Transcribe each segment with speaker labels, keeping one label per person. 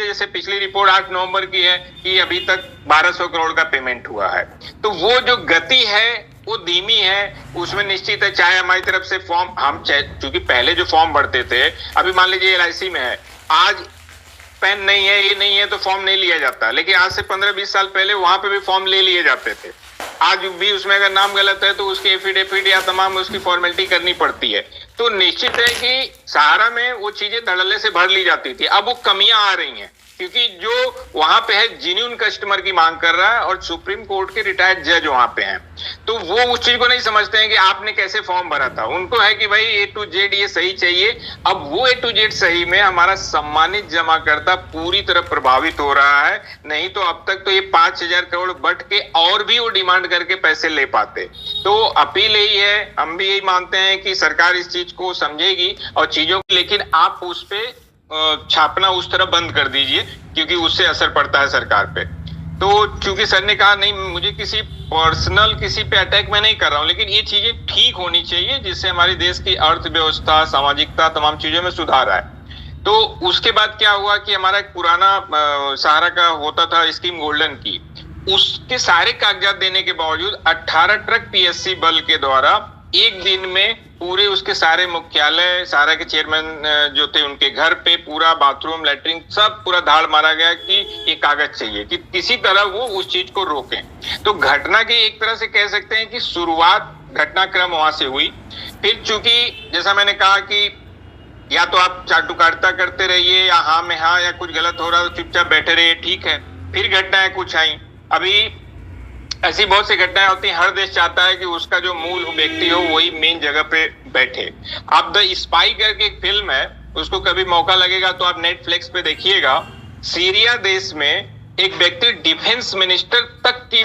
Speaker 1: जैसे पिछली रिपोर्ट 8 नवंबर की है कि अभी तक 1200 करोड़ का पेमेंट हुआ है। तो वो जो गति है वो धीमी है, उसमें निश्चित है। चाहे हमारी तरफ से फॉर्म, हम चूंकि पहले जो फॉर्म भरते थे, अभी मान लीजिए LIC में है, आज पैन नहीं है, ये नहीं है तो फॉर्म नहीं लिया जाता, लेकिन आज से 15-20 साल पहले वहां पे भी फॉर्म ले लिए जाते थे। आज भी उसमें अगर नाम गलत है तो उसकी एफिडेविट या तमाम उसकी फॉर्मेलिटी करनी पड़ती है। तो निश्चित है कि सहारा में वो चीजें धड़ल्ले से भर ली जाती थी, अब वो कमियां आ रही हैं, क्योंकि जो वहां पे है जेन्युइन कस्टमर की मांग कर रहा है और सुप्रीम कोर्ट के रिटायर्ड जज वहां पे हैं, तो वो उस चीज को नहीं समझते हैं कि आपने कैसे फॉर्म भरा था। उनको है कि भाई A to Z ये सही चाहिए। अब वो A to Z सही में हमारा सम्मानित जमाकर्ता पूरी तरह प्रभावित हो रहा है, नहीं तो अब तक तो ये 5000 करोड़ बट के और भी वो डिमांड करके पैसे ले पाते। तो अपील यही है, हम भी यही मानते हैं कि सरकार इस चीज को समझेगी और चीजों की, लेकिन आप उस पे छापना उस तरह बंद कर दीजिए, क्योंकि उससे असर पड़ता है सरकार पे। तो चूंकि सर ने कहा नहीं, मुझे किसी पर्सनल किसी पे अटैक मैं नहीं कर रहा हूं, लेकिन ये चीजें ठीक होनी चाहिए जिससे हमारे देश की अर्थव्यवस्था, सामाजिकता, तमाम चीजों में सुधार आए। तो उसके बाद क्या हुआ कि हमारा एक पुराना सहारा का होता था स्कीम गोल्डन की, उसके सारे कागजात देने के बावजूद 18 ट्रक PSC बल के द्वारा एक दिन में पूरे उसके सारे मुख्यालय, सहारा के चेयरमैन जो थे उनके घर पे पूरा बाथरूम, लैट्रिन सब पूरा धाड़ मारा गया कि ये कागज चाहिए, कि किसी तरह वो उस चीज को रोकें। तो घटना की एक तरह से कह सकते हैं कि शुरुआत घटनाक्रम वहां से हुई। फिर चूंकि जैसा मैंने कहा कि या तो आप चाटुकारिता करते रहिए या हाँ में हाँ, या कुछ गलत हो रहा है तो चुपचाप बैठे रहिए, ठीक है। फिर घटनाएं कुछ आई, अभी ऐसी बहुत सी घटनाएं होती हैं, हर देश चाहता है कि उसका जो मूल व्यक्ति हो वही मेन जगह पे बैठे। आप द स्पाई करके एक फिल्म है, उसको कभी मौका लगेगा तो आप नेटफ्लिक्स पे देखिएगा। सीरिया देश में एक व्यक्ति डिफेंस मिनिस्टर तक की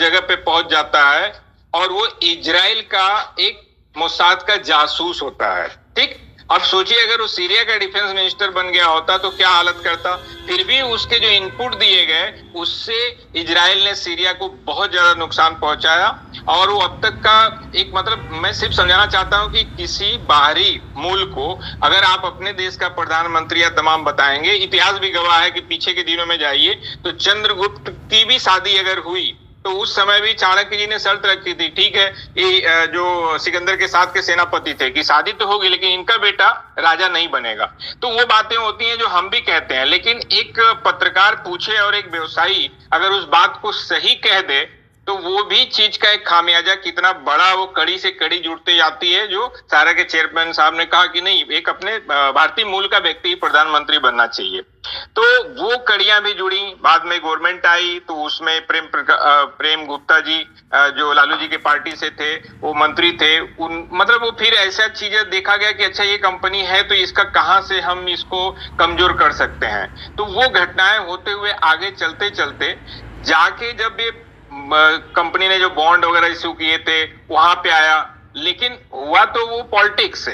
Speaker 1: जगह पे पहुंच जाता है और वो इजराइल का एक मोसाद का जासूस होता है, ठीक। अब सोचिए अगर वो सीरिया का डिफेंस मिनिस्टर बन गया होता तो क्या हालत करता। फिर भी उसके जो इनपुट दिए गए उससे इजराइल ने सीरिया को बहुत ज्यादा नुकसान पहुंचाया। और वो अब तक का एक, मतलब मैं सिर्फ समझाना चाहता हूं कि किसी बाहरी मुल्क को अगर आप अपने देश का प्रधानमंत्री या तमाम बताएंगे, इतिहास भी गवाह है कि पीछे के दिनों में जाइए तो चंद्रगुप्त की भी शादी अगर हुई तो उस समय भी चाणक्य जी ने शर्त रखी थी, ठीक है, ये जो सिकंदर के साथ के सेनापति थे, कि शादी तो होगी लेकिन इनका बेटा राजा नहीं बनेगा। तो वो बातें होती हैं जो हम भी कहते हैं, लेकिन एक पत्रकार पूछे और एक व्यवसायी अगर उस बात को सही कह दे तो वो भी चीज का एक खामियाजा कितना बड़ा, वो कड़ी से कड़ी जुड़ते जाती है। जो सहारा के चेयरमैन साहब ने कहा कि नहीं, एक अपने भारतीय मूल का व्यक्ति प्रधानमंत्री बनना चाहिए, तो वो कड़ियां भी जुड़ी। बाद में गवर्नमेंट आई तो उसमें प्रेम गुप्ता जी जो लालू जी के पार्टी से थे, वो मंत्री थे, मतलब वो फिर ऐसा चीजें देखा गया कि अच्छा ये कंपनी है तो इसका कहां से हम इसको कमजोर कर सकते हैं। तो वो घटनाएं होते हुए आगे चलते चलते जाके जब ये कंपनी ने जो बॉन्ड वगैरह इश्यू किए थे वहां पे आया, लेकिन हुआ तो वो पॉलिटिक्स से,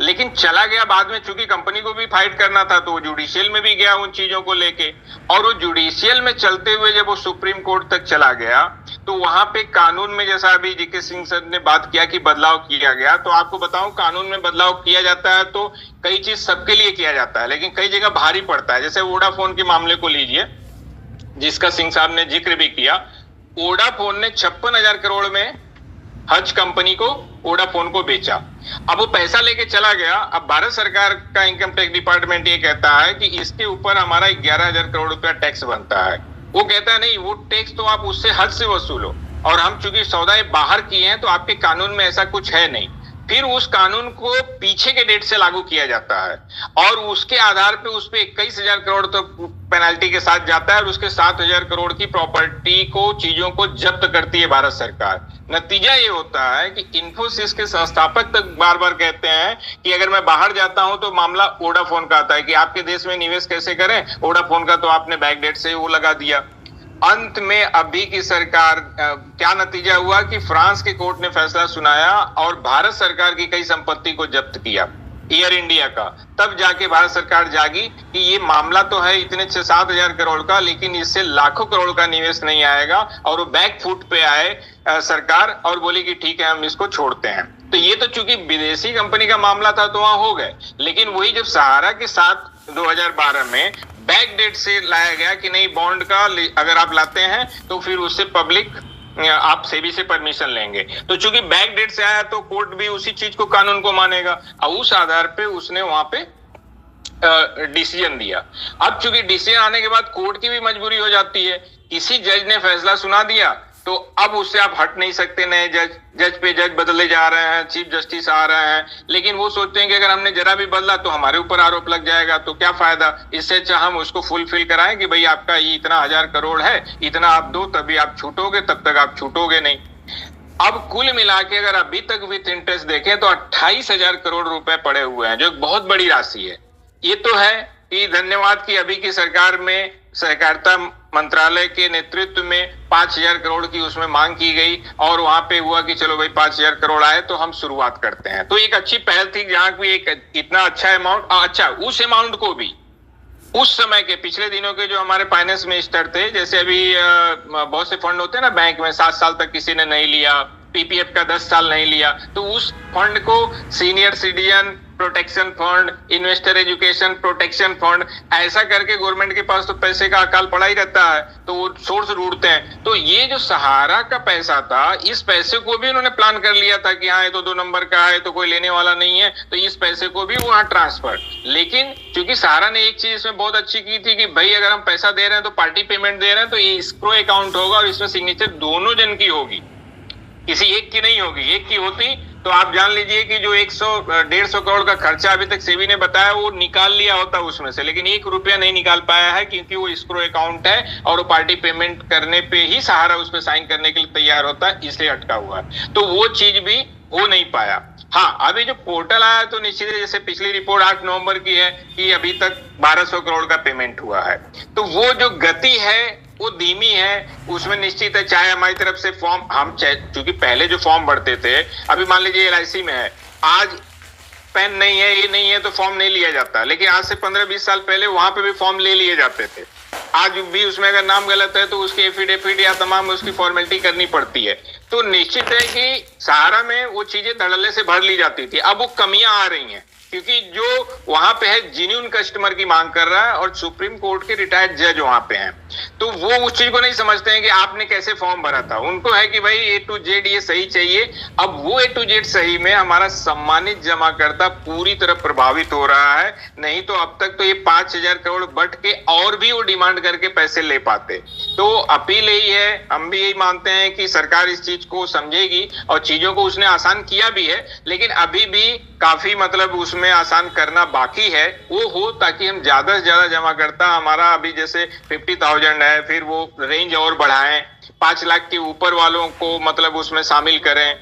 Speaker 1: लेकिन चला गया बाद में। चूंकि कंपनी को भी फाइट करना था तो वो जुडिशियल में भी गया उन चीजों को लेके, और वो जुडिशियल में चलते हुए जब वो सुप्रीम कोर्ट तक चला गया तो वहां पे कानून में, जैसा अभी जीके सिंह सर ने बात किया कि बदलाव किया गया, तो आपको बताऊं कानून में बदलाव किया जाता है तो कई चीज सबके लिए किया जाता है, लेकिन कई जगह भारी पड़ता है। जैसे वोडाफोन के मामले को लीजिए, जिसका सिंह साहब ने जिक्र भी किया। वोडाफोन ने 56,000 करोड़ में हज कंपनी को, वोडाफोन को बेचा। अब वो पैसा लेके चला गया। अब भारत सरकार का इनकम टैक्स डिपार्टमेंट ये कहता है कि इसके ऊपर हमारा 11,000 करोड़ रुपया टैक्स बनता है। वो कहता है नहीं, वो टैक्स तो आप उससे हद से वसूलो, और हम चूंकि सौदा बाहर किए हैं तो आपके कानून में ऐसा कुछ है नहीं। फिर उस कानून को पीछे के डेट से लागू किया जाता है और उसके आधार पे उस पे 21,000 करोड़ तो पेनल्टी के साथ जाता है और उसके 7,000 करोड़ की प्रॉपर्टी को, चीजों को जब्त करती है भारत सरकार। नतीजा ये होता है कि इन्फोसिस के संस्थापक तक बार बार कहते हैं कि अगर मैं बाहर जाता हूं तो मामला वोडाफोन का आता है कि आपके देश में निवेश कैसे करें, वोडाफोन का तो आपने बैक डेट से वो लगा दिया। अंत में अभी की सरकार क्या नतीजा हुआ कि फ्रांस के कोर्ट ने फैसला सुनाया और भारत सरकार की कई संपत्ति को जब्त किया, एयर इंडिया का। तब जाके भारत सरकार जागी कि ये मामला तो है इतने 6-7 हजार करोड़ का, लेकिन इससे लाखों करोड़ का निवेश नहीं आएगा, और वो बैक फुट पे आए सरकार और बोली कि ठीक है हम इसको छोड़ते हैं। तो ये तो चूंकि विदेशी कंपनी का मामला था तो वहां हो गए, लेकिन वही जब सहारा के साथ 2012 में बैक डेट से लाया गया कि नहीं, बॉन्ड का अगर आप लाते हैं तो फिर उससे पब्लिक आप सेबी से परमिशन लेंगे। तो चूंकि बैक डेट से आया तो कोर्ट भी उसी चीज को, कानून को मानेगा और उस आधार पे उसने वहां पे डिसीजन दिया। अब चूंकि डिसीजन आने के बाद कोर्ट की भी मजबूरी हो जाती है, किसी जज ने फैसला सुना दिया तो अब उससे आप हट नहीं सकते। नए जज पे जज बदले जा रहे हैं, चीफ जस्टिस आ रहे हैं, लेकिन वो सोचते हैं कि अगर हमने जरा भी बदला तो हमारे ऊपर आरोप लग जाएगा, तो क्या फायदा। इससे अच्छा हम उसको फुलफिल कराएं कि भाई आपका ये इतना 1000 करोड़ है, इतना आप दो तभी आप छूटोगे, तब तक आप छूटोगे नहीं। अब कुल मिला के अगर अभी तक विथ इंटरेस्ट देखें तो 28,000 करोड़ रुपए पड़े हुए हैं, जो एक बहुत बड़ी राशि है। ये तो है कि धन्यवाद कि अभी की सरकार में सहकारिता मंत्रालय के नेतृत्व में 5,000 करोड़ की उसमें मांग की गई और वहां पे हुआ कि चलो भाई 5,000 करोड़ आए तो हम शुरुआत करते हैं। तो एक अच्छी पहल थी जहां भी एक इतना अच्छा अमाउंट, अच्छा उस अमाउंट को भी उस समय के पिछले दिनों के जो हमारे फाइनेंस मिनिस्टर थे, जैसे अभी बहुत से फंड होते हैं ना बैंक में, 7 साल तक किसी ने नहीं लिया, पीपीएफ का 10 साल नहीं लिया, तो उस फंड को senior citizen protection fund, investor education protection fund, ऐसा करके गवर्नमेंट के पास तो पैसे का अकाल पड़ा ही रहता है, तो वो सोर्स ढूंढते हैं। तो ये जो सहारा का पैसा था, इस पैसे को भी उन्होंने प्लान कर लिया था कि हाँ ये तो 2 नंबर का है, तो कोई लेने वाला नहीं है, तो इस पैसे को भी वहां ट्रांसफर। लेकिन क्योंकि सहारा ने एक चीज इसमें बहुत अच्छी की थी कि भाई अगर हम पैसा दे रहे हैं तो पार्टी पेमेंट दे रहे हैं तो ये एस्क्रो अकाउंट होगा और इसमें सिग्नेचर दोनों जन की होगी, किसी एक की नहीं होगी। एक की होती तो आप जान लीजिए कि जो 100-150 करोड़ का खर्चा अभी तक सेबी ने बताया वो निकाल लिया होता उसमें से, लेकिन 1 रुपया नहीं निकाल पाया है क्योंकि वो एस्क्रो अकाउंट है और वो पार्टी पेमेंट करने पे ही सहारा उस पे साइन करने के लिए तैयार होता है, इसलिए अटका हुआ है। तो वो चीज भी हो नहीं पाया। हाँ, अभी जो पोर्टल आया तो निश्चित है, जैसे पिछली रिपोर्ट 8 नवंबर की है कि अभी तक 1200 करोड़ का पेमेंट हुआ है, तो वो जो गति है वो धीमी है। उसमें निश्चित है, चाहे हमारी तरफ से फॉर्म, हम क्योंकि पहले जो फॉर्म भरते थे, अभी मान लीजिए LIC में है, आज पैन नहीं है, ये नहीं है तो फॉर्म नहीं लिया जाता, लेकिन आज से 15-20 साल पहले वहां पे भी फॉर्म ले लिए जाते थे। आज भी उसमें अगर नाम गलत है तो उसकी एफिडेविट या तमाम उसकी फॉर्मेलिटी करनी पड़ती है। तो निश्चित है कि सहारा में वो चीजें धड़ल्ले से भर ली जाती थी, अब वो कमियां आ रही हैं क्योंकि जो वहां पे है जेन्युइन कस्टमर की मांग कर रहा है और सुप्रीम कोर्ट के रिटायर्ड जज वहां पे हैं, तो वो उस चीज को नहीं समझते हैं कि आपने कैसे फॉर्म भरा था। उनको है कि भाई A to Z ये सही चाहिए। अब वो A to Z सही में हमारा सम्मानित जमाकर्ता पूरी तरह प्रभावित हो रहा है, नहीं तो अब तक तो ये 5,000 करोड़ बट के और भी वो डिमांड करके पैसे ले पाते। तो अपील यही है, हम भी यही मानते हैं कि सरकार इस चीज को समझेगी और चीजों को उसने आसान किया भी है, लेकिन अभी भी काफी मतलब उसमें आसान करना बाकी है, वो हो ताकि हम ज्यादा से ज्यादा जमा करता, हमारा अभी जैसे 50,000 है, फिर वो रेंज और बढ़ाएं, 5 लाख के ऊपर वालों को मतलब उसमें शामिल करें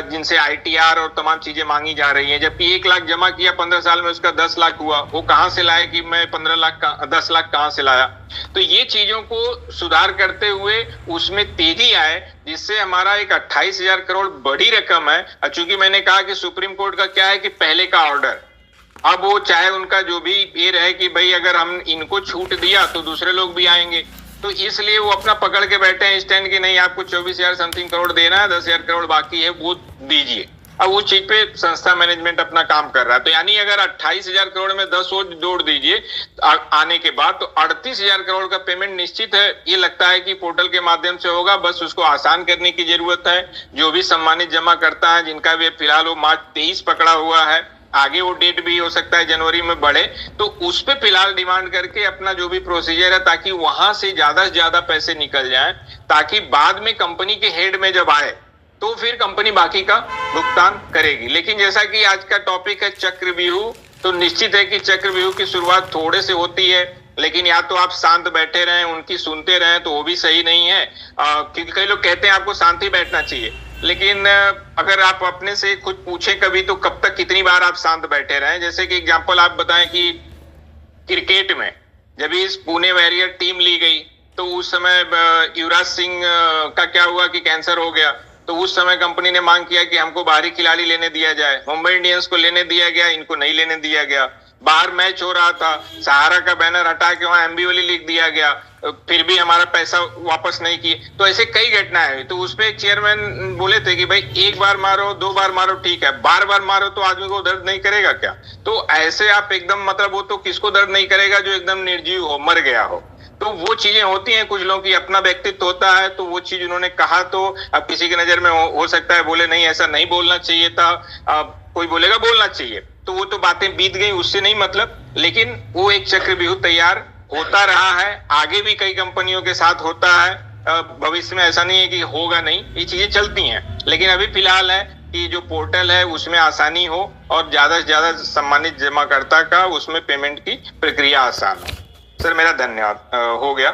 Speaker 1: जिनसे ITR और तमाम चीजें मांगी जा रही हैं। जबकि 1 लाख जमा किया 15 साल में, उसका 10 लाख हुआ, वो कहां से लाए कि मैं 10 लाख कहां से लाया। तो ये चीजों को सुधार करते हुए उसमें तेजी आए, जिससे हमारा एक 28,000 करोड़ बड़ी रकम है। चूंकि मैंने कहा कि सुप्रीम कोर्ट का क्या है कि पहले का ऑर्डर, अब वो चाहे उनका जो भी ये रहे कि भाई अगर हम इनको छूट दिया तो दूसरे लोग भी आएंगे, तो इसलिए वो अपना पकड़ के बैठे हैं स्टैंड की नहीं, आपको 24,000 समथिंग करोड़ देना है, 10,000 करोड़ बाकी है वो दीजिए। अब उस चीज पे संस्था मैनेजमेंट अपना काम कर रहा है। तो यानी अगर 28,000 करोड़ में 10 और जोड़ दीजिए आने के बाद, तो 38,000 करोड़ का पेमेंट निश्चित है, ये लगता है कि पोर्टल के माध्यम से होगा। बस उसको आसान करने की जरूरत है। जो भी सम्मानित जमा करता है, जिनका भी फिलहाल वो मार्च 23 पकड़ा हुआ है, आगे वो डेट भी हो सकता है जनवरी में बढ़े, तो उस पे फिलहाल डिमांड करके अपना जो भी प्रोसीजर है, ताकि वहां से ज्यादा पैसे निकल जाएं, ताकि बाद में कंपनी के हेड में जब आए तो फिर कंपनी बाकी का भुगतान करेगी। लेकिन जैसा कि आज का टॉपिक है चक्रव्यूह, तो निश्चित है कि चक्रव्यूह की शुरुआत थोड़े से होती है, लेकिन या तो आप शांत बैठे रहें, उनकी सुनते रहें, तो वो भी सही नहीं है। क्योंकि कई लोग कहते हैं आपको शांति बैठना चाहिए, लेकिन अगर आप अपने से खुद पूछें कभी, तो कब तक कितनी बार आप शांत बैठे रहें। जैसे कि एग्जांपल आप बताएं कि क्रिकेट में जब इस पुणे वॉरियर टीम ली गई, तो उस समय युवराज सिंह का क्या हुआ कि कैंसर हो गया, तो उस समय कंपनी ने मांग किया कि हमको बाहरी खिलाड़ी लेने दिया जाए। मुंबई इंडियंस को लेने दिया गया, इनको नहीं लेने दिया गया। बाहर मैच हो रहा था, सहारा का बैनर हटा के वहां एम्बिवली लिख दिया गया, फिर भी हमारा पैसा वापस नहीं किए। तो ऐसे कई घटनाएं हुई। तो उसपे एक चेयरमैन बोले थे कि भाई एक बार मारो, दो बार मारो ठीक है, बार बार मारो तो आदमी को दर्द नहीं करेगा क्या? तो ऐसे आप एकदम मतलब वो तो किसको दर्द नहीं करेगा जो एकदम निर्जीव हो, मर गया हो। तो वो चीजें होती हैं, कुछ लोगों की अपना व्यक्तित्व होता है। तो वो चीज उन्होंने कहा, तो अब किसी की नजर में हो सकता है बोले नहीं ऐसा नहीं बोलना चाहिए था, कोई बोलेगा बोलना चाहिए। तो वो तो बातें बीत गई, उससे नहीं मतलब। लेकिन वो एक चक्रव्यूह तैयार होता रहा है, आगे भी कई कंपनियों के साथ होता है, भविष्य में ऐसा नहीं है कि होगा नहीं, ये चीजें चलती हैं। लेकिन अभी फिलहाल है कि जो पोर्टल है उसमें आसानी हो और ज्यादा से ज्यादा सम्मानित जमाकर्ता का उसमें पेमेंट की प्रक्रिया आसान हो। सर मेरा धन्यवाद, हो गया।